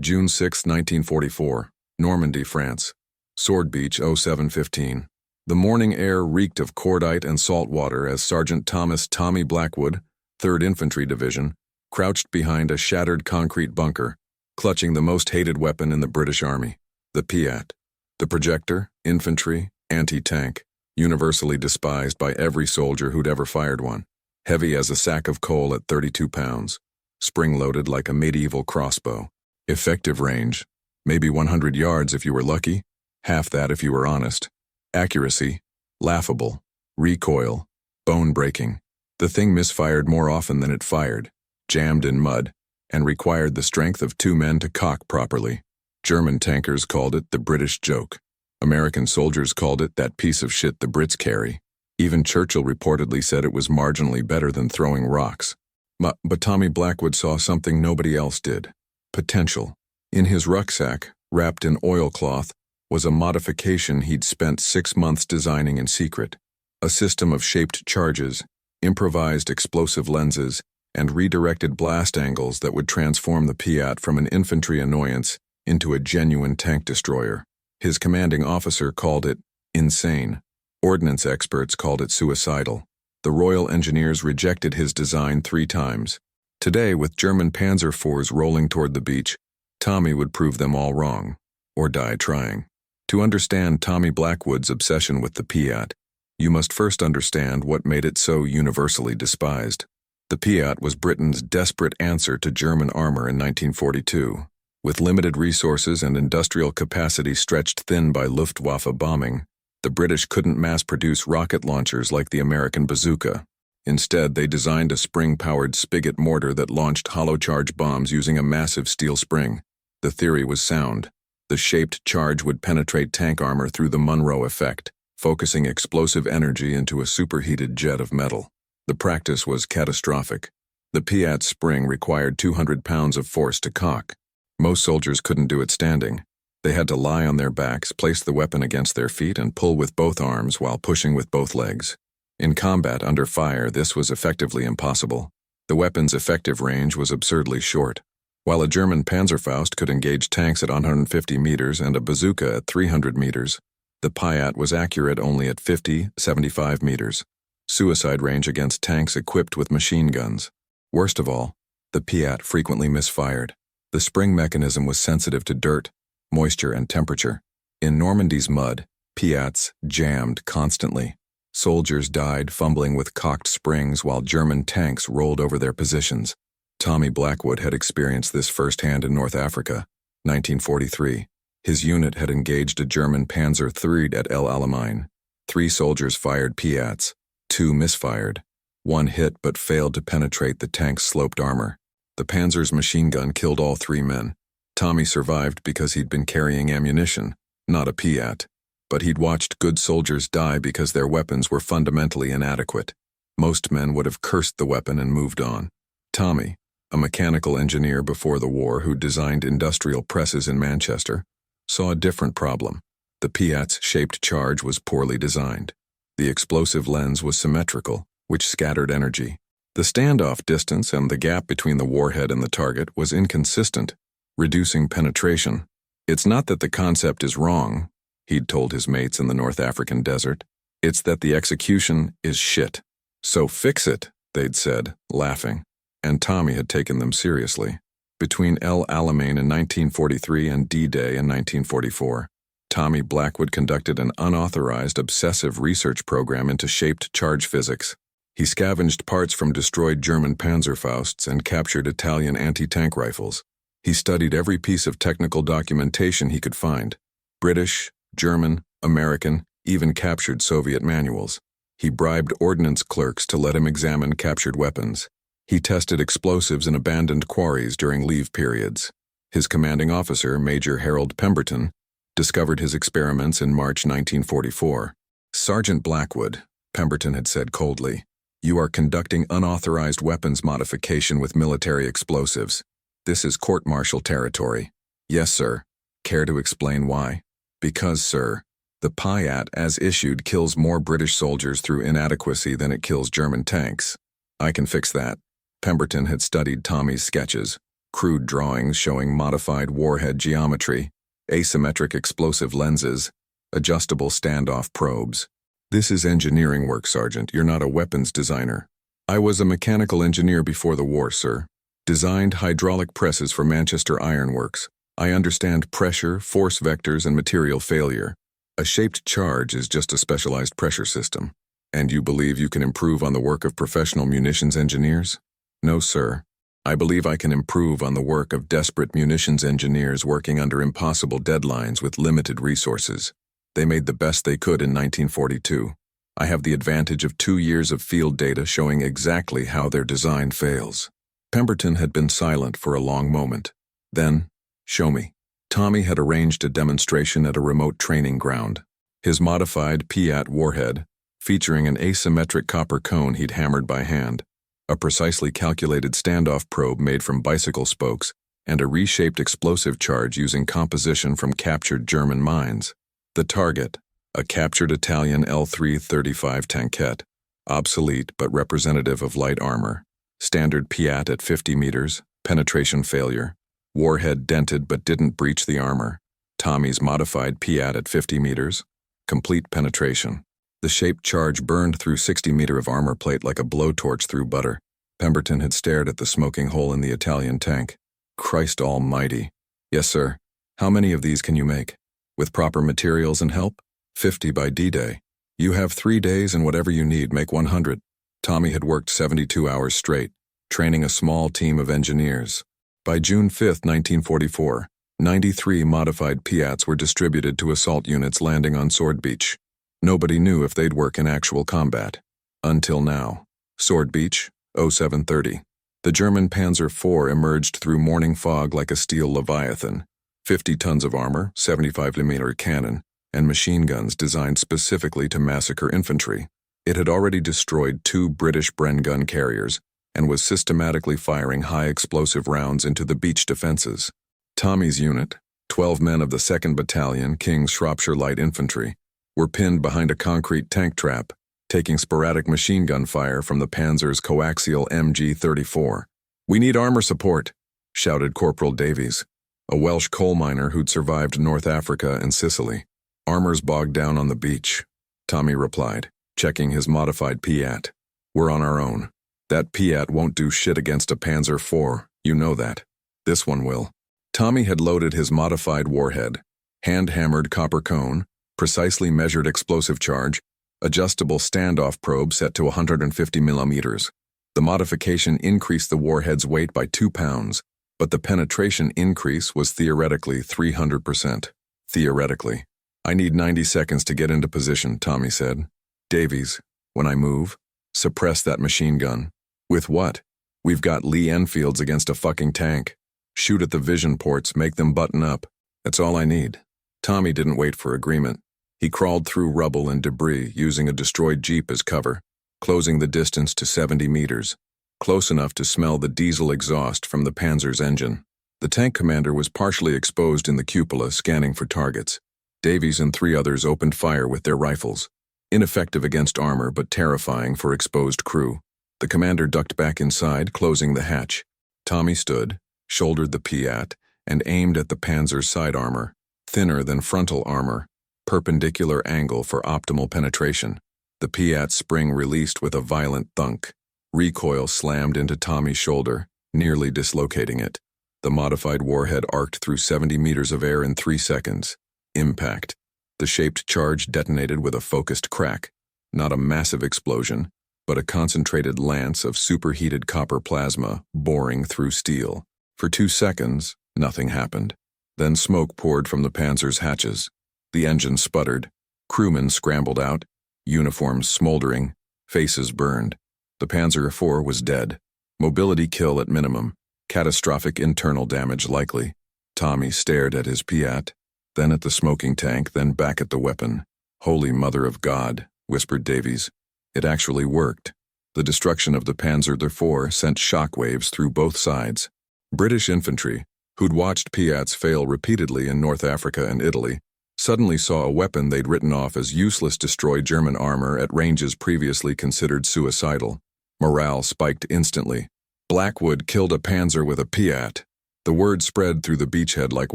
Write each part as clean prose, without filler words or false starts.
June 6, 1944, Normandy, France. Sword Beach, 0715. The morning air reeked of cordite and salt water as Sergeant Thomas "Tommy" Blackwood, 3rd Infantry Division, crouched behind a shattered concrete bunker, clutching the most hated weapon in the British Army, the PIAT. The projector, infantry, anti-tank, universally despised by every soldier who'd ever fired one. Heavy as a sack of coal at 32 pounds. Spring-loaded like a medieval crossbow. Effective range, maybe 100 yards if you were lucky, half that if you were honest. Accuracy, laughable. Recoil, bone-breaking. The thing misfired more often than it fired, jammed in mud, and required the strength of 2 men to cock properly. German tankers called it the British joke. American soldiers called it that piece of shit the Brits carry. Even Churchill reportedly said it was marginally better than throwing rocks. But Tommy Blackwood saw something nobody else did. Potential. In his rucksack, wrapped in oilcloth, was a modification he'd spent 6 months designing in secret. A system of shaped charges, improvised explosive lenses, and redirected blast angles that would transform the PIAT from an infantry annoyance into a genuine tank destroyer. His commanding officer called it insane. Ordnance experts called it suicidal. The Royal Engineers rejected his design 3 times. Today, with German Panzer IVs rolling toward the beach, Tommy would prove them all wrong, or die trying. To understand Tommy Blackwood's obsession with the PIAT, you must first understand what made it so universally despised. The PIAT was Britain's desperate answer to German armor in 1942. With limited resources and industrial capacity stretched thin by Luftwaffe bombing, the British couldn't mass-produce rocket launchers like the American bazooka. Instead, they designed a spring-powered spigot mortar that launched hollow-charge bombs using a massive steel spring. The theory was sound. The shaped charge would penetrate tank armor through the Monroe effect, focusing explosive energy into a superheated jet of metal. The practice was catastrophic. The PIAT spring required 200 pounds of force to cock. Most soldiers couldn't do it standing. They had to lie on their backs, place the weapon against their feet, and pull with both arms while pushing with both legs. In combat under fire, this was effectively impossible. The weapon's effective range was absurdly short. While a German Panzerfaust could engage tanks at 150 meters and a bazooka at 300 meters, the PIAT was accurate only at 50-75 meters. Suicide range against tanks equipped with machine guns. Worst of all, the PIAT frequently misfired. The spring mechanism was sensitive to dirt, moisture, and temperature. In Normandy's mud, PIATs jammed constantly. Soldiers died fumbling with cocked springs while German tanks rolled over their positions. Tommy Blackwood had experienced this firsthand in North Africa, 1943. His unit had engaged a German Panzer III at El Alamein. 3 soldiers fired PIATs, 2 misfired. 1 hit but failed to penetrate the tank's sloped armor. The Panzer's machine gun killed all 3 men. Tommy survived because he'd been carrying ammunition, not a PIAT. But he'd watched good soldiers die because their weapons were fundamentally inadequate. Most men would have cursed the weapon and moved on. Tommy, a mechanical engineer before the war who designed industrial presses in Manchester, saw a different problem. The PIAT's shaped charge was poorly designed. The explosive lens was symmetrical, which scattered energy. The standoff distance and the gap between the warhead and the target was inconsistent, reducing penetration. It's not that the concept is wrong, he'd told his mates in the North African desert. It's that the execution is shit. So fix it, they'd said, laughing. And Tommy had taken them seriously. Between El Alamein in 1943 and D-Day in 1944, Tommy Blackwood conducted an unauthorized obsessive research program into shaped charge physics. He scavenged parts from destroyed German Panzerfausts and captured Italian anti-tank rifles. He studied every piece of technical documentation he could find. British, German, American, even captured Soviet manuals. He bribed ordnance clerks to let him examine captured weapons. He tested explosives in abandoned quarries during leave periods. His commanding officer, Major Harold Pemberton, discovered his experiments in March 1944. "Sergeant Blackwood," Pemberton had said coldly, "you are conducting unauthorized weapons modification with military explosives. This is court-martial territory." "Yes, sir." "Care to explain why?" "Because, sir, the PIAT as issued kills more British soldiers through inadequacy than it kills German tanks." "I can fix that." Pemberton had studied Tommy's sketches. crude drawings showing modified warhead geometry, asymmetric explosive lenses, adjustable standoff probes. This is engineering work, Sergeant. You're not a weapons designer. I was a mechanical engineer before the war, sir. Designed hydraulic presses for Manchester Iron Works. I understand pressure, force vectors, and material failure. A shaped charge is just a specialized pressure system. And you believe you can improve on the work of professional munitions engineers? No, sir. I believe I can improve on the work of desperate munitions engineers working under impossible deadlines with limited resources. They made the best they could in 1942. I have the advantage of 2 years of field data showing exactly how their design fails. Pemberton had been silent for a long moment. Then, show me. Tommy had arranged a demonstration at a remote training ground. His modified PIAT warhead, featuring an asymmetric copper cone he'd hammered by hand, a precisely calculated standoff probe made from bicycle spokes, and a reshaped explosive charge using composition from captured German mines. The target, a captured Italian L-335 tankette, obsolete but representative of light armor, standard PIAT at 50 meters, penetration failure, warhead dented but didn't breach the armor. Tommy's modified PIAT at 50 meters, complete penetration. The shaped charge burned through 60 meters of armor plate like a blowtorch through butter. Pemberton had stared at the smoking hole in the Italian tank. Christ almighty. Yes, sir. How many of these can you make? With proper materials and help? 50 by D-Day. You have 3 days and whatever you need, make 100. Tommy had worked 72 hours straight, training a small team of engineers. By June 5, 1944, 93 modified PIATs were distributed to assault units landing on Sword Beach. Nobody knew if they'd work in actual combat. Until now. Sword Beach, 0730. The German Panzer IV emerged through morning fog like a steel leviathan. 50 tons of armor, 75mm cannon, and machine guns designed specifically to massacre infantry. It had already destroyed 2 British Bren gun carriers and was systematically firing high-explosive rounds into the beach defenses. Tommy's unit, 12 men of the 2nd Battalion, King's Shropshire Light Infantry, were pinned behind a concrete tank trap, taking sporadic machine gun fire from the Panzer's coaxial MG-34. "We need armor support," shouted Corporal Davies, a Welsh coal miner who'd survived North Africa and Sicily. "Armor's bogged down on the beach," Tommy replied, checking his modified PIAT. "We're on our own. That PIAT won't do shit against a Panzer IV, you know that. This one will." Tommy had loaded his modified warhead, hand-hammered copper cone, precisely measured explosive charge, adjustable standoff probe set to 150 millimeters. The modification increased the warhead's weight by 2 pounds, but the penetration increase was theoretically 300%. Theoretically. "I need 90 seconds to get into position," Tommy said. "Davies, when I move, suppress that machine gun." "With what? We've got Lee Enfields against a fucking tank. Shoot at the vision ports, make them button up. That's all I need." Tommy didn't wait for agreement. He crawled through rubble and debris using a destroyed Jeep as cover, closing the distance to 70 meters, close enough to smell the diesel exhaust from the Panzer's engine. The tank commander was partially exposed in the cupola scanning for targets. Davies and 3 others opened fire with their rifles, ineffective against armor but terrifying for exposed crew. The commander ducked back inside, closing the hatch. Tommy stood, shouldered the PIAT, and aimed at the Panzer's side armor, thinner than frontal armor, perpendicular angle for optimal penetration. The PIAT spring released with a violent thunk. Recoil slammed into Tommy's shoulder, nearly dislocating it. The modified warhead arced through 70 meters of air in 3 seconds. Impact. The shaped charge detonated with a focused crack. Not a massive explosion, but a concentrated lance of superheated copper plasma boring through steel. For 2 seconds, nothing happened. Then smoke poured from the Panzer's hatches. The engine sputtered. Crewmen scrambled out, uniforms smoldering, faces burned. The Panzer IV was dead. Mobility kill at minimum. Catastrophic internal damage likely. Tommy stared at his PIAT, then at the smoking tank, then back at the weapon. "Holy Mother of God," whispered Davies. It actually worked. The destruction of the Panzer IV sent shockwaves through both sides. British infantry, who'd watched PIATs fail repeatedly in North Africa and Italy, suddenly saw a weapon they'd written off as useless destroy German armor at ranges previously considered suicidal. Morale spiked instantly. Blackwood killed a Panzer with a PIAT. The word spread through the beachhead like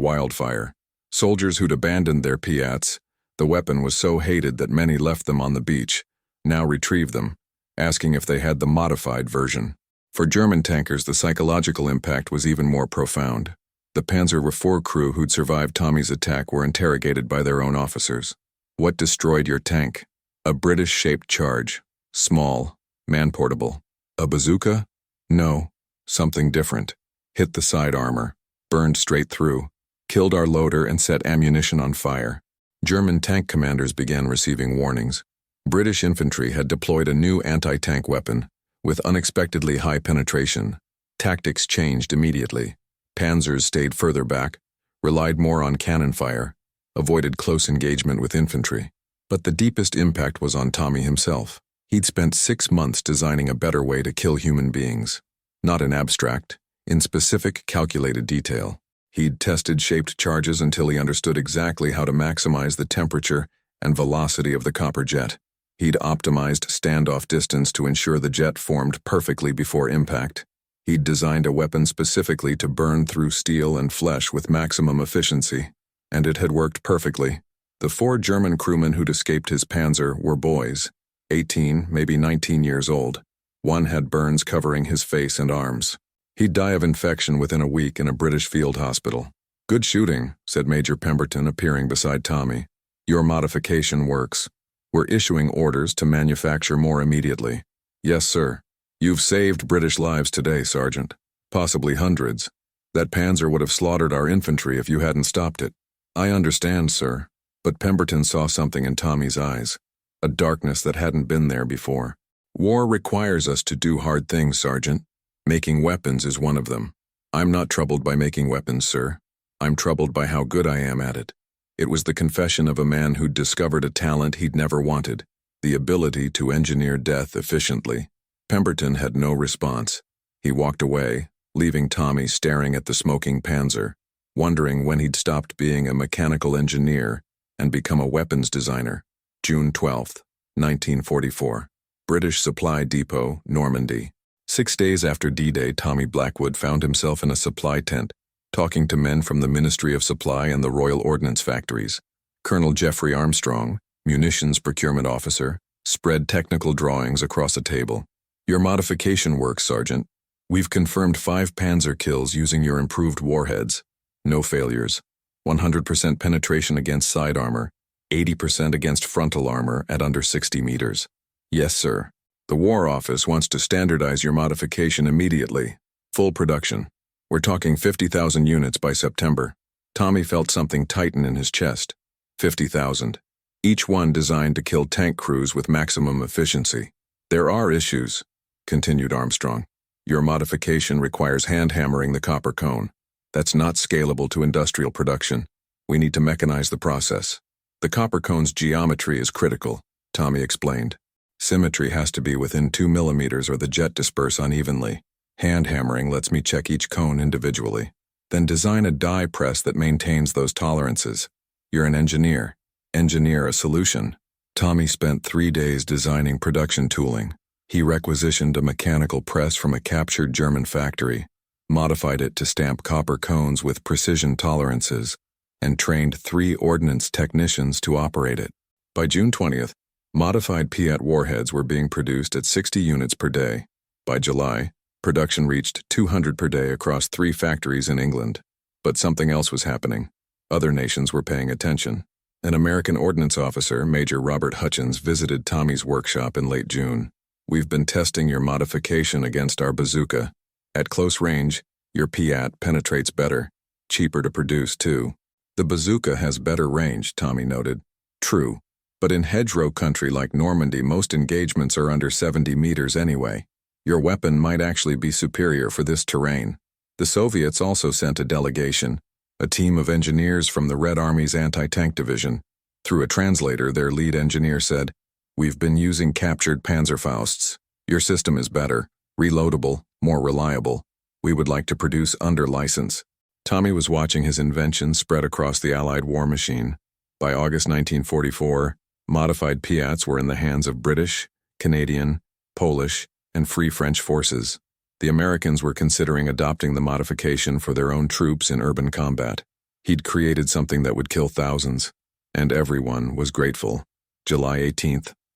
wildfire. Soldiers who'd abandoned their PIATs, the weapon was so hated that many left them on the beach, now retrieved them, asking if they had the modified version. For German tankers, the psychological impact was even more profound. The Panzer IV crew who'd survived Tommy's attack were interrogated by their own officers. What destroyed your tank? A British-shaped charge. Small, man-portable. A bazooka? No, something different. Hit the side armor, burned straight through, killed our loader and set ammunition on fire. German tank commanders began receiving warnings. British infantry had deployed a new anti-tank weapon, with unexpectedly high penetration. Tactics changed immediately. Panzers stayed further back, relied more on cannon fire, avoided close engagement with infantry. But the deepest impact was on Tommy himself. He'd spent 6 months designing a better way to kill human beings. Not in abstract, in specific, calculated detail. He'd tested shaped charges until he understood exactly how to maximize the temperature and velocity of the copper jet. He'd optimized standoff distance to ensure the jet formed perfectly before impact. He'd designed a weapon specifically to burn through steel and flesh with maximum efficiency. And it had worked perfectly. The 4 German crewmen who'd escaped his Panzer were boys, 18, maybe 19 years old. One had burns covering his face and arms. He'd die of infection within a week in a British field hospital. Good shooting, said Major Pemberton, appearing beside Tommy. Your modification works. We're issuing orders to manufacture more immediately. Yes, sir. You've saved British lives today, Sergeant. Possibly hundreds. That Panzer would have slaughtered our infantry if you hadn't stopped it. I understand, sir. But Pemberton saw something in Tommy's eyes. A darkness that hadn't been there before. War requires us to do hard things, Sergeant. Making weapons is one of them. I'm not troubled by making weapons, sir. I'm troubled by how good I am at it. It was the confession of a man who'd discovered a talent he'd never wanted, the ability to engineer death efficiently. Pemberton had no response. He walked away, leaving Tommy staring at the smoking Panzer, wondering when he'd stopped being a mechanical engineer and become a weapons designer. June 12, 1944. British Supply Depot, Normandy. 6 days after D-Day, Tommy Blackwood found himself in a supply tent, talking to men from the Ministry of Supply and the Royal Ordnance Factories. Colonel Jeffrey Armstrong, munitions procurement officer, spread technical drawings across a table. Your modification works, Sergeant. We've confirmed 5 Panzer kills using your improved warheads. No failures. 100% penetration against side armor, 80% against frontal armor at under 60 meters. Yes, sir. The War Office wants to standardize your modification immediately. Full production. We're talking 50,000 units by September. Tommy felt something tighten in his chest. 50,000. Each one designed to kill tank crews with maximum efficiency. There are issues, continued Armstrong. Your modification requires hand-hammering the copper cone. That's not scalable to industrial production. We need to mechanize the process. The copper cone's geometry is critical, Tommy explained. Symmetry has to be within 2 millimeters or the jet disperse unevenly. Hand-hammering lets me check each cone individually. Then design a die press that maintains those tolerances. You're an engineer. Engineer a solution. Tommy spent 3 days designing production tooling. He requisitioned a mechanical press from a captured German factory, modified it to stamp copper cones with precision tolerances, and trained 3 ordnance technicians to operate it. By June 20th, modified PIAT warheads were being produced at 60 units per day. By July, production reached 200 per day across 3 factories in England. But something else was happening. Other nations were paying attention. An American ordnance officer, Major Robert Hutchins, visited Tommy's workshop in late June. We've been testing your modification against our bazooka. At close range, your PIAT penetrates better. Cheaper to produce, too. The bazooka has better range, Tommy noted. True. But in hedgerow country like Normandy, most engagements are under 70 meters anyway. Your weapon might actually be superior for this terrain. The Soviets also sent a delegation, a team of engineers from the Red Army's anti-tank division. Through a translator, their lead engineer said, "We've been using captured Panzerfausts. Your system is better, reloadable, more reliable. We would like to produce under license." Tommy was watching his invention spread across the Allied war machine. By August 1944, modified PIATs were in the hands of British, Canadian, Polish, and Free French forces. The Americans were considering adopting the modification for their own troops in urban combat. He'd created something that would kill thousands, and everyone was grateful. July 18,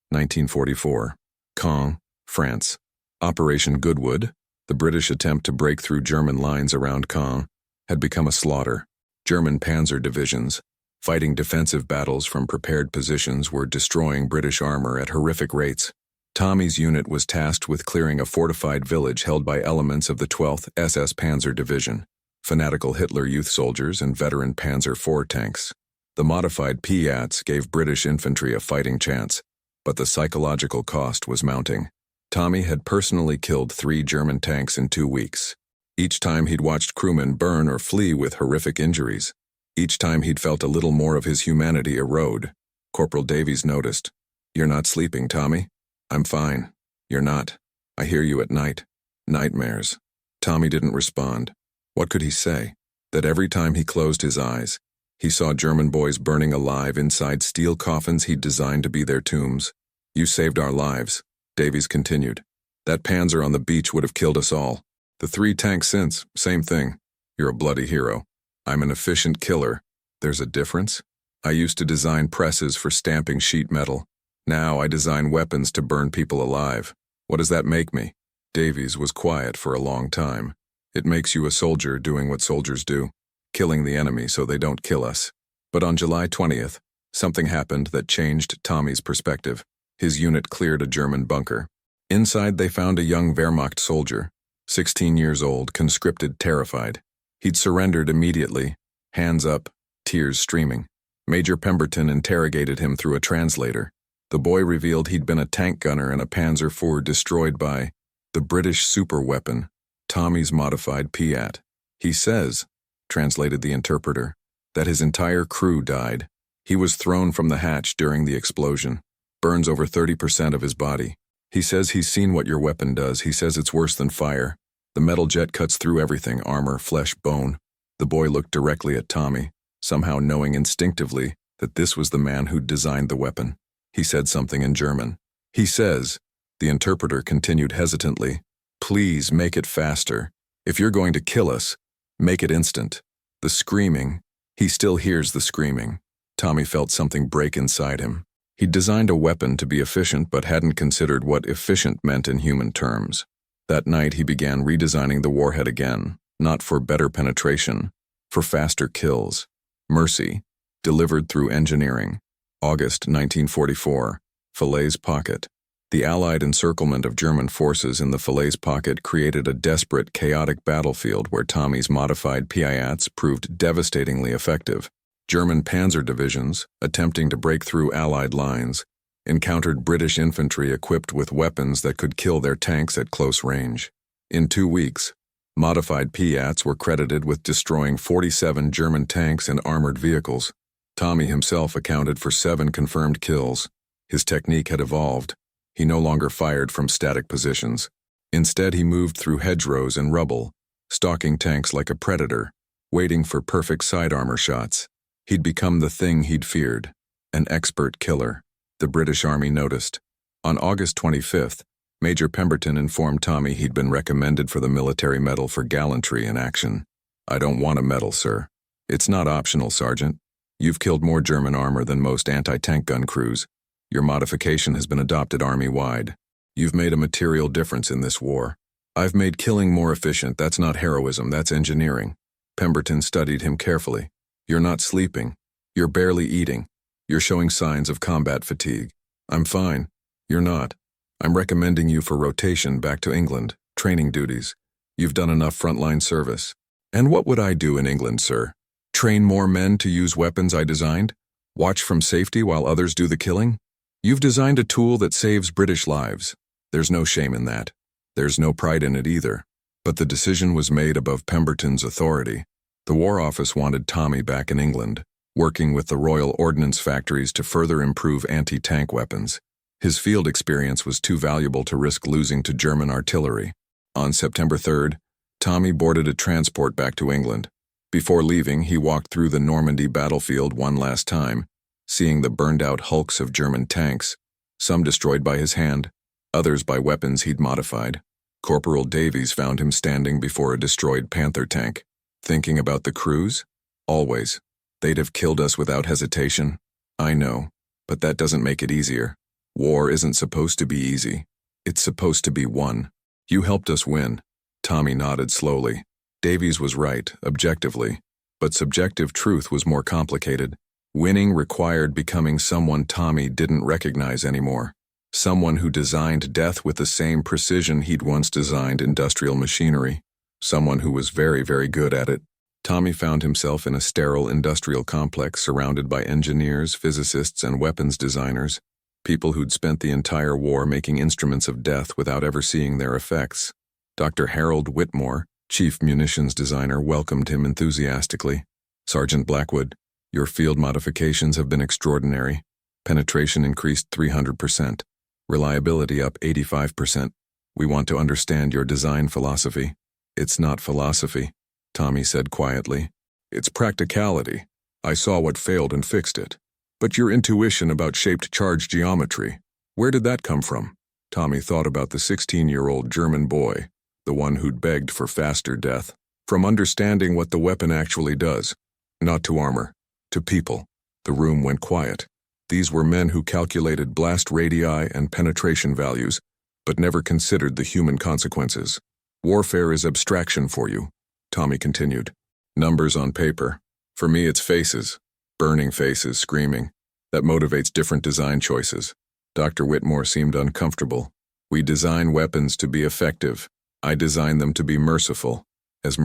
1944. Caen, France. Operation Goodwood, the British attempt to break through German lines around Caen, had become a slaughter. German panzer divisions, fighting defensive battles from prepared positions, were destroying British armor at horrific rates. Tommy's unit was tasked with clearing a fortified village held by elements of the 12th SS Panzer Division, fanatical Hitler Youth soldiers and veteran Panzer IV tanks. The modified PIATs gave British infantry a fighting chance, but the psychological cost was mounting. Tommy had personally killed 3 German tanks in 2 weeks. Each time he'd watched crewmen burn or flee with horrific injuries. Each time he'd felt a little more of his humanity erode. Corporal Davies noticed. "You're not sleeping, Tommy?" "I'm fine." "You're not. I hear you at night. Nightmares." Tommy didn't respond. What could he say? That every time he closed his eyes, he saw German boys burning alive inside steel coffins he'd designed to be their tombs. "You saved our lives," Davies continued. "That panzer on the beach would have killed us all. The 3 tanks since, same thing. You're a bloody hero. I'm an efficient killer. There's a difference? I used to design presses for stamping sheet metal. Now I design weapons to burn people alive. What does that make me?" Davies was quiet for a long time. "It makes you a soldier doing what soldiers do, killing the enemy so they don't kill us." But on July 20th, something happened that changed Tommy's perspective. His unit cleared a German bunker. Inside they found a young Wehrmacht soldier, 16 years old, conscripted, terrified. He'd surrendered immediately, hands up, tears streaming. Major Pemberton interrogated him through a translator. The boy revealed he'd been a tank gunner in a Panzer IV destroyed by the British superweapon, Tommy's modified PIAT. "He says," translated the interpreter, "that his entire crew died. He was thrown from the hatch during the explosion. Burns over 30% of his body. He says he's seen what your weapon does. He says it's worse than fire. The metal jet cuts through everything, armor, flesh, bone." The boy looked directly at Tommy, somehow knowing instinctively that this was the man who'd designed the weapon. He said something in German. "He says," the interpreter continued hesitantly, "please make it faster. If you're going to kill us, make it instant." The screaming, he still hears the screaming. Tommy felt something break inside him. He'd designed a weapon to be efficient but hadn't considered what efficient meant in human terms. That night he began redesigning the warhead again, not for better penetration, for faster kills. Mercy, delivered through engineering. August 1944, Falaise Pocket. The Allied encirclement of German forces in the Falaise Pocket created a desperate, chaotic battlefield where Tommy's modified PIATs proved devastatingly effective. German panzer divisions, attempting to break through Allied lines, encountered British infantry equipped with weapons that could kill their tanks at close range. In 2 weeks, modified PIATs were credited with destroying 47 German tanks and armored vehicles. Tommy himself accounted for 7 confirmed kills. His technique had evolved. He no longer fired from static positions. Instead, he moved through hedgerows and rubble, stalking tanks like a predator, waiting for perfect side armor shots. He'd become the thing he'd feared, an expert killer. The British Army noticed. On August 25th, Major Pemberton informed Tommy he'd been recommended for the military medal for gallantry in action. "I don't want a medal, sir. It's not optional, Sergeant. You've killed more German armor than most anti-tank gun crews. Your modification has been adopted army-wide. You've made a material difference in this war. I've made killing more efficient. That's not heroism, that's engineering." Pemberton studied him carefully. "You're not sleeping. You're barely eating. You're showing signs of combat fatigue." "I'm fine." "You're not. I'm recommending you for rotation back to England, training duties. You've done enough frontline service." "And what would I do in England, sir? Train more men to use weapons I designed? Watch from safety while others do the killing? You've designed a tool that saves British lives. There's no shame in that. There's no pride in it either. But the decision was made above Pemberton's authority. The War Office wanted Tommy back in England, working with the Royal Ordnance factories to further improve anti-tank weapons. His field experience was too valuable to risk losing to German artillery. On September 3rd, Tommy boarded a transport back to England. Before leaving, he walked through the Normandy battlefield one last time, seeing the burned-out hulks of German tanks, some destroyed by his hand, others by weapons he'd modified. Corporal Davies found him standing before a destroyed Panther tank. Thinking about the crews? Always. They'd have killed us without hesitation. I know, but that doesn't make it easier. War isn't supposed to be easy. It's supposed to be won. You helped us win. Tommy nodded slowly. Davies was right, objectively. But subjective truth was more complicated. Winning required becoming someone Tommy didn't recognize anymore. Someone who designed death with the same precision he'd once designed industrial machinery. Someone who was very, very good at it. Tommy found himself in a sterile industrial complex surrounded by engineers, physicists, and weapons designers. People who'd spent the entire war making instruments of death without ever seeing their effects. Dr. Harold Whitmore, chief munitions designer, welcomed him enthusiastically. Sergeant Blackwood, your field modifications have been extraordinary. Penetration increased 300%. Reliability up 85%. We want to understand your design philosophy. It's not philosophy, Tommy said quietly. It's practicality. I saw what failed and fixed it. But your intuition about shaped charge geometry, where did that come from? Tommy thought about the 16-year-old German boy, the one who'd begged for faster death. From understanding what the weapon actually does. Not to armor, to people. The room went quiet. These were men who calculated blast radii and penetration values, but never considered the human consequences. Warfare is abstraction for you, Tommy continued. Numbers on paper. For me it's faces. Burning faces, screaming. That motivates different design choices. Dr. Whitmore seemed uncomfortable. We design weapons to be effective. I design them to be merciful as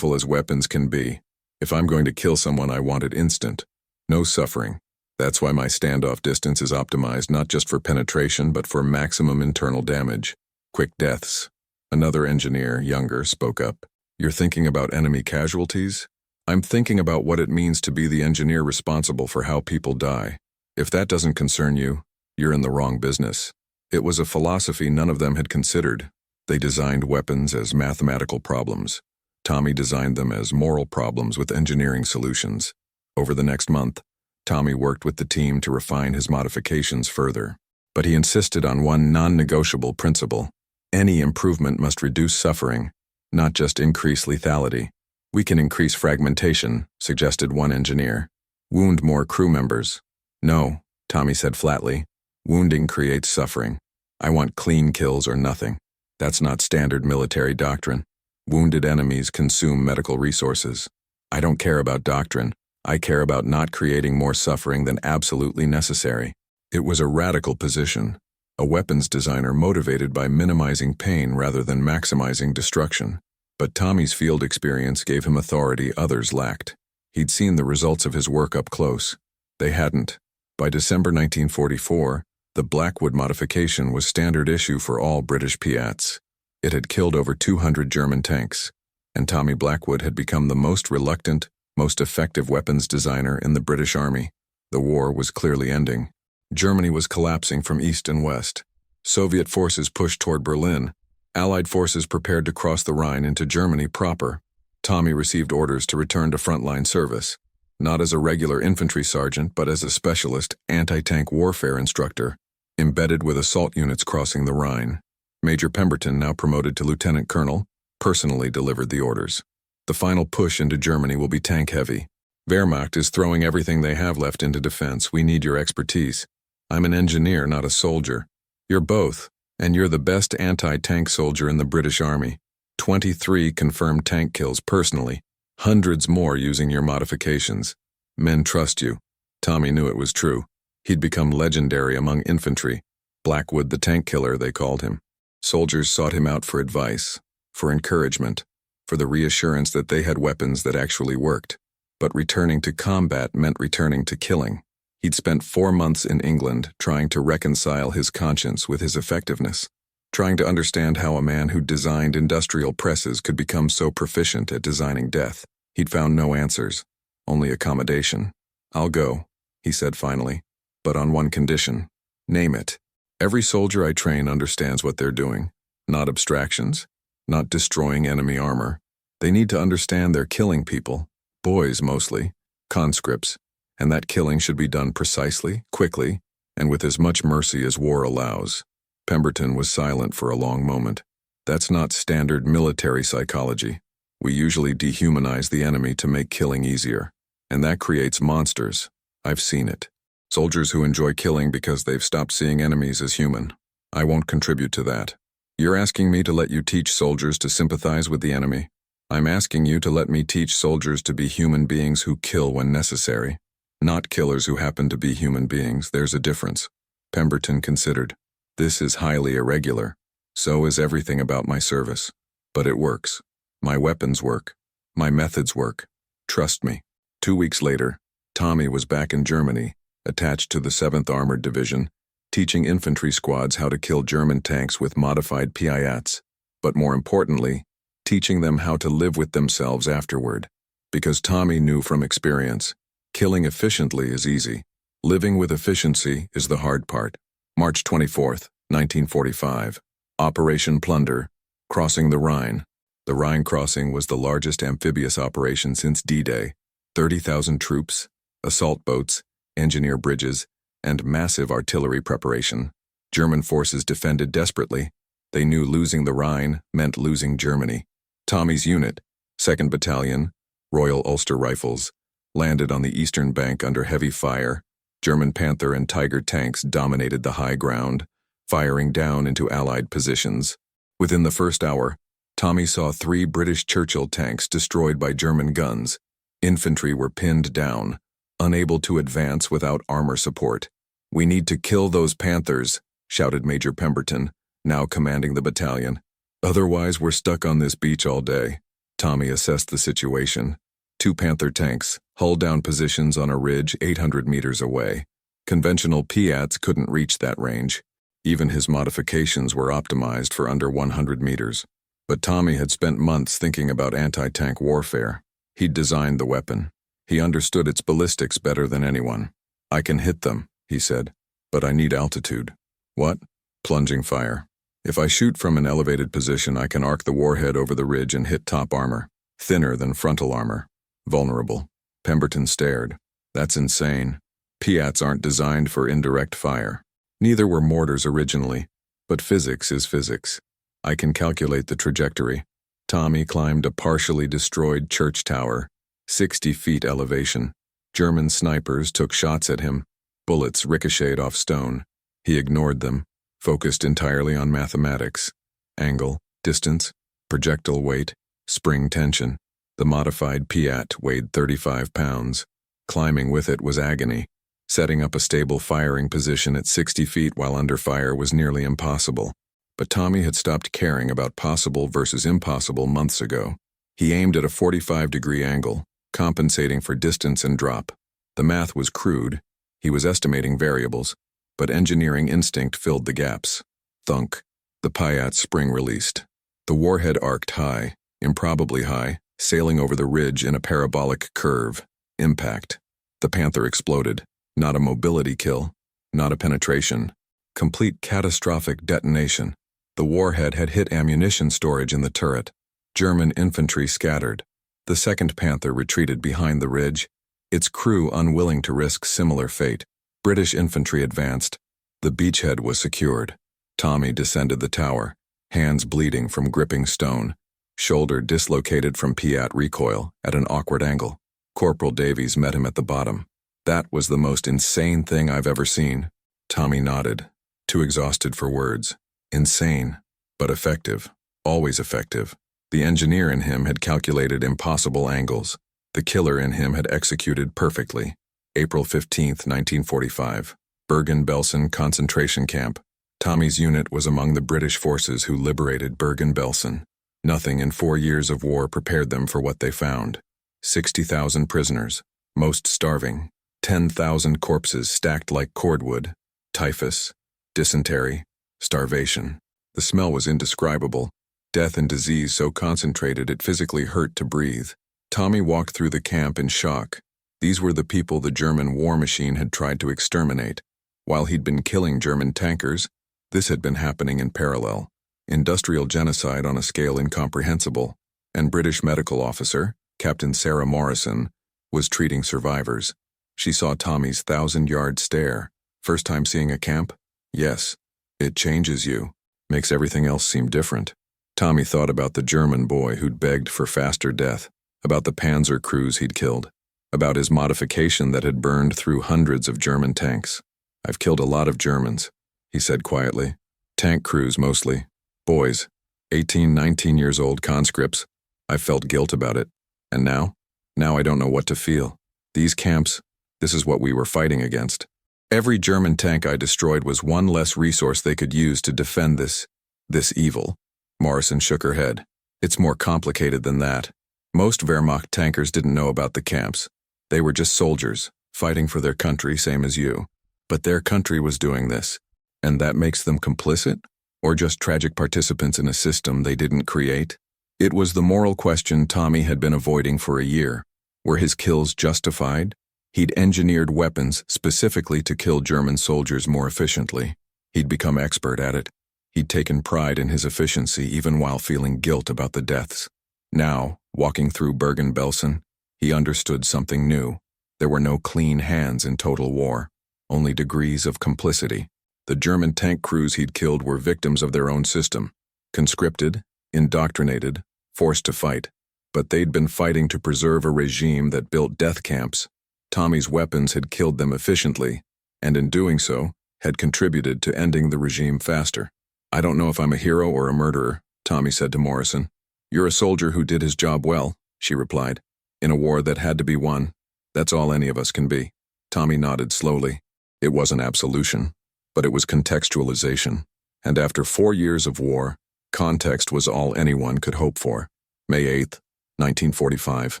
weapons can be. If I'm going to kill someone, I want it instant. No suffering. That's why my standoff distance is optimized not just for penetration, but for maximum internal damage. Quick deaths. Another engineer, younger, spoke up. You're thinking about enemy casualties? I'm thinking about what it means to be the engineer responsible for how people die. If that doesn't concern you, you're in the wrong business. It was a philosophy none of them had considered. They designed weapons as mathematical problems. Tommy designed them as moral problems with engineering solutions. Over the next month, Tommy worked with the team to refine his modifications further. But he insisted on one non-negotiable principle. Any improvement must reduce suffering, not just increase lethality. We can increase fragmentation, suggested one engineer. Wound more crew members. No, Tommy said flatly. Wounding creates suffering. I want clean kills or nothing. That's not standard military doctrine. Wounded enemies consume medical resources. I don't care about doctrine. I care about not creating more suffering than absolutely necessary. It was a radical position. A weapons designer motivated by minimizing pain rather than maximizing destruction. But Tommy's field experience gave him authority others lacked. He'd seen the results of his work up close. They hadn't. By December 1944, the Blackwood modification was standard issue for all British PIATs. It had killed over 200 German tanks, and Tommy Blackwood had become the most reluctant, most effective weapons designer in the British Army. The war was clearly ending. Germany was collapsing from east and west. Soviet forces pushed toward Berlin. Allied forces prepared to cross the Rhine into Germany proper. Tommy received orders to return to frontline service, not as a regular infantry sergeant, but as a specialist anti-tank warfare instructor, embedded with assault units crossing the Rhine. Major Pemberton, now promoted to lieutenant colonel, personally delivered the orders. The final push into Germany will be tank-heavy. Wehrmacht is throwing everything they have left into defense. We need your expertise. I'm an engineer, not a soldier. You're both, and you're the best anti-tank soldier in the British Army. 23 confirmed tank kills personally, hundreds more using your modifications. Men trust you. Tommy knew it was true. He'd become legendary among infantry. Blackwood the tank killer, they called him. Soldiers sought him out for advice, for encouragement, for the reassurance that they had weapons that actually worked. But returning to combat meant returning to killing. He'd spent 4 months in England trying to reconcile his conscience with his effectiveness, trying to understand how a man who designed industrial presses could become so proficient at designing death. He'd found no answers, only accommodation. I'll go, he said finally, but on one condition. Name it. Every soldier I train understands what they're doing. Not abstractions, not destroying enemy armor. They need to understand they're killing people, boys mostly, conscripts, and that killing should be done precisely, quickly, and with as much mercy as war allows. Pemberton was silent for a long moment. That's not standard military psychology. We usually dehumanize the enemy to make killing easier. And that creates monsters. I've seen it. Soldiers who enjoy killing because they've stopped seeing enemies as human. I won't contribute to that. You're asking me to let you teach soldiers to sympathize with the enemy. I'm asking you to let me teach soldiers to be human beings who kill when necessary. Not killers who happen to be human beings. There's a difference. Pemberton considered. This is highly irregular. So is everything about my service. But it works. My weapons work. My methods work. Trust me. 2 weeks later, Tommy was back in Germany, attached to the 7th Armored Division, teaching infantry squads how to kill German tanks with modified PIATs, but more importantly, teaching them how to live with themselves afterward. Because Tommy knew from experience, killing efficiently is easy. Living with efficiency is the hard part. March 24, 1945. Operation Plunder, crossing the Rhine. The Rhine crossing was the largest amphibious operation since D-Day. 30,000 troops, assault boats, engineer bridges, and massive artillery preparation. German forces defended desperately. They knew losing the Rhine meant losing Germany. Tommy's unit, 2nd Battalion, Royal Ulster Rifles, landed on the eastern bank under heavy fire. German Panther and Tiger tanks dominated the high ground, firing down into Allied positions. Within the first hour, Tommy saw 3 British Churchill tanks destroyed by German guns. Infantry were pinned down, unable to advance without armor support. "We need to kill those Panthers," shouted Major Pemberton, now commanding the battalion. "Otherwise, we're stuck on this beach all day." Tommy assessed the situation. 2 Panther tanks, hull-down positions on a ridge 800 meters away. Conventional PIATs couldn't reach that range. Even his modifications were optimized for under 100 meters. But Tommy had spent months thinking about anti-tank warfare. He'd designed the weapon. He understood its ballistics better than anyone. "I can hit them," he said, "but I need altitude." "What?" "Plunging fire. If I shoot from an elevated position, I can arc the warhead over the ridge and hit top armor. Thinner than frontal armor. Vulnerable." Pemberton stared. "That's insane. PIATs aren't designed for indirect fire. Neither were mortars originally. But physics is physics. I can calculate the trajectory." Tommy climbed a partially destroyed church tower, 60 feet elevation. German snipers took shots at him. Bullets ricocheted off stone. He ignored them, focused entirely on mathematics. Angle, distance, projectile weight, spring tension. The modified PIAT weighed 35 pounds. Climbing with it was agony. Setting up a stable firing position at 60 feet while under fire was nearly impossible. But Tommy had stopped caring about possible versus impossible months ago. He aimed at a 45-degree angle, compensating for distance and drop. The math was crude. He was estimating variables, but engineering instinct filled the gaps. Thunk. The PIAT spring released. The warhead arced high, improbably high, sailing over the ridge in a parabolic curve. Impact. The Panther exploded. Not a mobility kill. Not a penetration. Complete catastrophic detonation. The warhead had hit ammunition storage in the turret. German infantry scattered. The 2nd Panther retreated behind the ridge, its crew unwilling to risk similar fate. British infantry advanced. The beachhead was secured. Tommy descended the tower, hands bleeding from gripping stone, shoulder dislocated from PIAT recoil at an awkward angle. Corporal Davies met him at the bottom. "That was the most insane thing I've ever seen." Tommy nodded, too exhausted for words. Insane, but effective. Always effective. The engineer in him had calculated impossible angles. The killer in him had executed perfectly. April 15, 1945. Bergen-Belsen concentration camp. Tommy's unit was among the British forces who liberated Bergen-Belsen. Nothing in 4 years of war prepared them for what they found. 60,000 prisoners, most starving. 10,000 corpses stacked like cordwood. Typhus, dysentery, starvation. The smell was indescribable. Death and disease so concentrated it physically hurt to breathe. Tommy walked through the camp in shock. These were the people the German war machine had tried to exterminate. While he'd been killing German tankers, this had been happening in parallel. Industrial genocide on a scale incomprehensible. And British medical officer, Captain Sarah Morrison, was treating survivors. She saw Tommy's 1,000-yard stare. First time seeing a camp? Yes. It changes you. Makes everything else seem different. Tommy thought about the German boy who'd begged for faster death, about the Panzer crews he'd killed, about his modification that had burned through hundreds of German tanks. "I've killed a lot of Germans," he said quietly. "Tank crews mostly. Boys, 18, 19 years old conscripts. I felt guilt about it. And now? Now I don't know what to feel. These camps, this is what we were fighting against. Every German tank I destroyed was one less resource they could use to defend this evil." Morrison shook her head. "It's more complicated than that. Most Wehrmacht tankers didn't know about the camps. They were just soldiers, fighting for their country, same as you. But their country was doing this. And that makes them complicit? Or just tragic participants in a system they didn't create?" It was the moral question Tommy had been avoiding for a year. Were his kills justified? He'd engineered weapons specifically to kill German soldiers more efficiently. He'd become expert at it. He'd taken pride in his efficiency even while feeling guilt about the deaths. Now, walking through Bergen-Belsen, he understood something new. There were no clean hands in total war, only degrees of complicity. The German tank crews he'd killed were victims of their own system, conscripted, indoctrinated, forced to fight. But they'd been fighting to preserve a regime that built death camps. Tommy's weapons had killed them efficiently, and in doing so, had contributed to ending the regime faster. "I don't know if I'm a hero or a murderer," Tommy said to Morrison. "You're a soldier who did his job well," she replied. "In a war that had to be won, that's all any of us can be." Tommy nodded slowly. It wasn't absolution, but it was contextualization. And after 4 years of war, context was all anyone could hope for. May 8, 1945,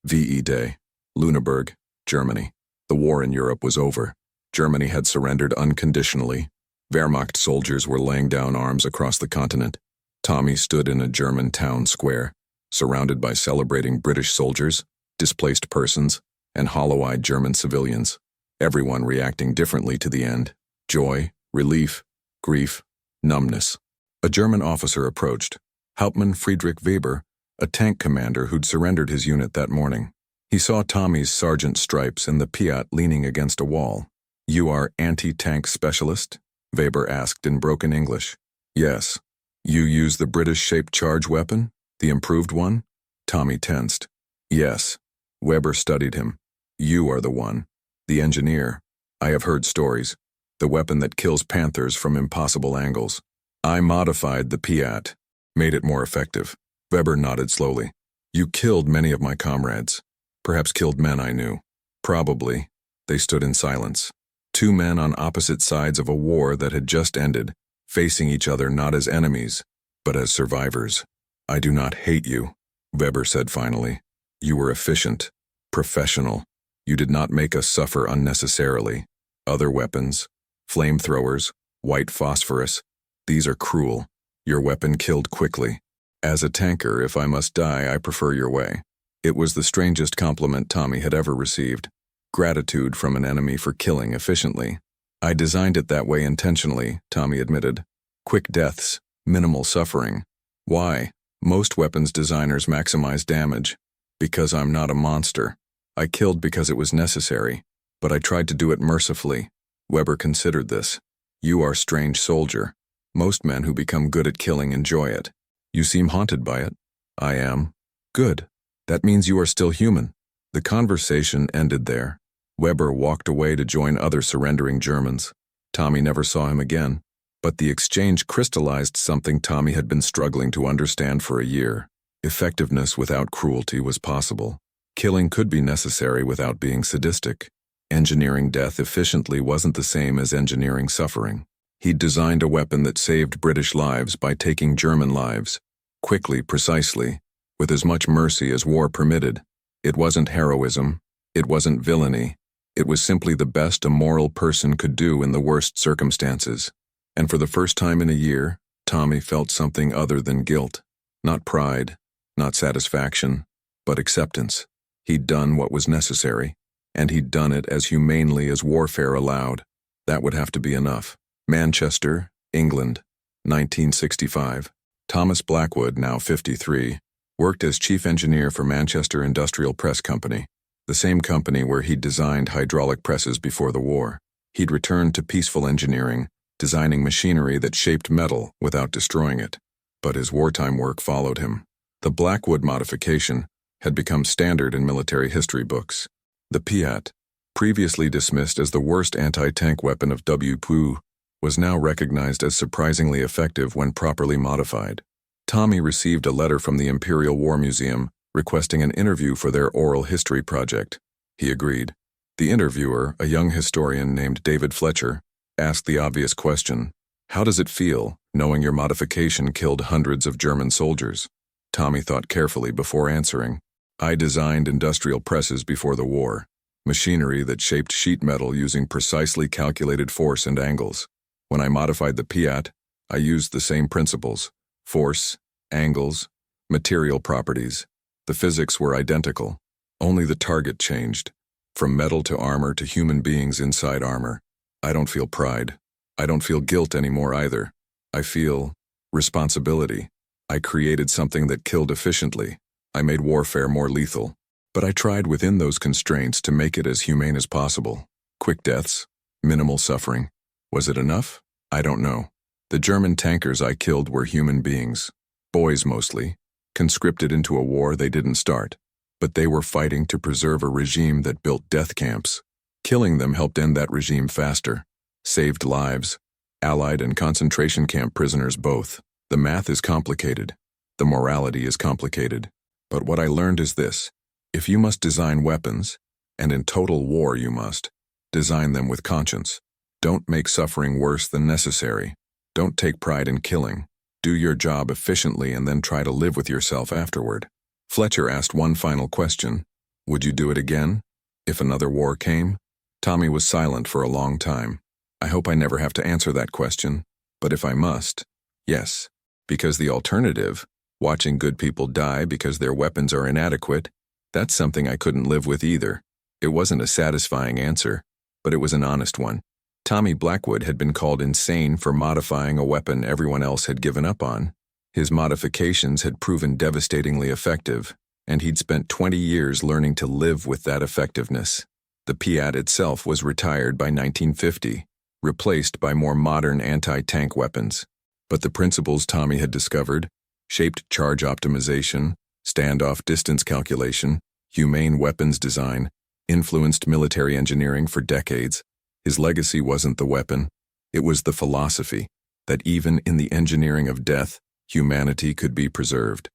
VE Day, Lüneburg, Germany. The war in Europe was over. Germany had surrendered unconditionally. Wehrmacht soldiers were laying down arms across the continent. Tommy stood in a German town square, surrounded by celebrating British soldiers, displaced persons, and hollow-eyed German civilians, everyone reacting differently to the end: joy, relief, grief, numbness. A German officer approached, Hauptmann Friedrich Weber, a tank commander who'd surrendered his unit that morning. He saw Tommy's sergeant stripes and the PIAT leaning against a wall. "You are anti-tank specialist?" Weber asked in broken English. "Yes." "You use the British-shaped charge weapon? The improved one?" Tommy tensed. "Yes." Weber studied him. "You are the one. The engineer. I have heard stories. The weapon that kills panthers from impossible angles. I modified the PIAT, made it more effective." Weber nodded slowly. "You killed many of my comrades. Perhaps killed men I knew." "Probably." They stood in silence. Two men on opposite sides of a war that had just ended, facing each other not as enemies, but as survivors. "I do not hate you," Weber said finally. "You were efficient, professional. You did not make us suffer unnecessarily. Other weapons, flamethrowers, white phosphorus, these are cruel. Your weapon killed quickly. As a tanker, if I must die, I prefer your way." It was the strangest compliment Tommy had ever received. Gratitude from an enemy for killing efficiently. "I designed it that way intentionally," Tommy admitted. "Quick deaths, minimal suffering. Why? Most weapons designers maximize damage. Because I'm not a monster. I killed because it was necessary, but I tried to do it mercifully." Weber considered this. "You are a strange soldier. Most men who become good at killing enjoy it. You seem haunted by it." "I am." "Good. That means you are still human." The conversation ended there. Weber walked away to join other surrendering Germans. Tommy never saw him again, but the exchange crystallized something Tommy had been struggling to understand for a year. Effectiveness without cruelty was possible. Killing could be necessary without being sadistic. Engineering death efficiently wasn't the same as engineering suffering. He'd designed a weapon that saved British lives by taking German lives, quickly, precisely, with as much mercy as war permitted. It wasn't heroism. It wasn't villainy. It was simply the best a moral person could do in the worst circumstances. And for the first time in a year, Tommy felt something other than guilt. Not pride, not satisfaction, but acceptance. He'd done what was necessary, and he'd done it as humanely as warfare allowed. That would have to be enough. Manchester, England, 1965. Thomas Blackwood, now 53, worked as chief engineer for Manchester Industrial Press Company, the same company where he'd designed hydraulic presses before the war. He'd returned to peaceful engineering, designing machinery that shaped metal without destroying it. But his wartime work followed him. The Blackwood modification had become standard in military history books. The PIAT, previously dismissed as the worst anti-tank weapon of WPU, was now recognized as surprisingly effective when properly modified. Tommy received a letter from the Imperial War Museum requesting an interview for their oral history project. He agreed. The interviewer, a young historian named David Fletcher, asked the obvious question, "How does it feel, knowing your modification killed hundreds of German soldiers?" Tommy thought carefully before answering. "I designed industrial presses before the war, machinery that shaped sheet metal using precisely calculated force and angles. When I modified the PIAT, I used the same principles: force, angles, material properties. The physics were identical. Only the target changed. From metal to armor to human beings inside armor. I don't feel pride. I don't feel guilt anymore either. I feel responsibility. I created something that killed efficiently. I made warfare more lethal. But I tried within those constraints to make it as humane as possible. Quick deaths, minimal suffering. Was it enough? I don't know. The German tankers I killed were human beings. Boys mostly, conscripted into a war they didn't start. But they were fighting to preserve a regime that built death camps. Killing them helped end that regime faster. Saved lives. Allied and concentration camp prisoners both. The math is complicated. The morality is complicated. But what I learned is this. If you must design weapons, and in total war you must, design them with conscience. Don't make suffering worse than necessary. Don't take pride in killing. Do your job efficiently and then try to live with yourself afterward. Fletcher asked one final question. Would you do it again? If another war came? Tommy was silent for a long time. I hope I never have to answer that question. But if I must, yes. Because the alternative, watching good people die because their weapons are inadequate, that's something I couldn't live with either. It wasn't a satisfying answer, but it was an honest one. Tommy Blackwood had been called insane for modifying a weapon everyone else had given up on. His modifications had proven devastatingly effective, and he'd spent 20 years learning to live with that effectiveness. The PIAT itself was retired by 1950, replaced by more modern anti-tank weapons. But the principles Tommy had discovered, shaped charge optimization, standoff distance calculation, humane weapons design, influenced military engineering for decades. His legacy wasn't the weapon, it was the philosophy that even in the engineering of death, humanity could be preserved.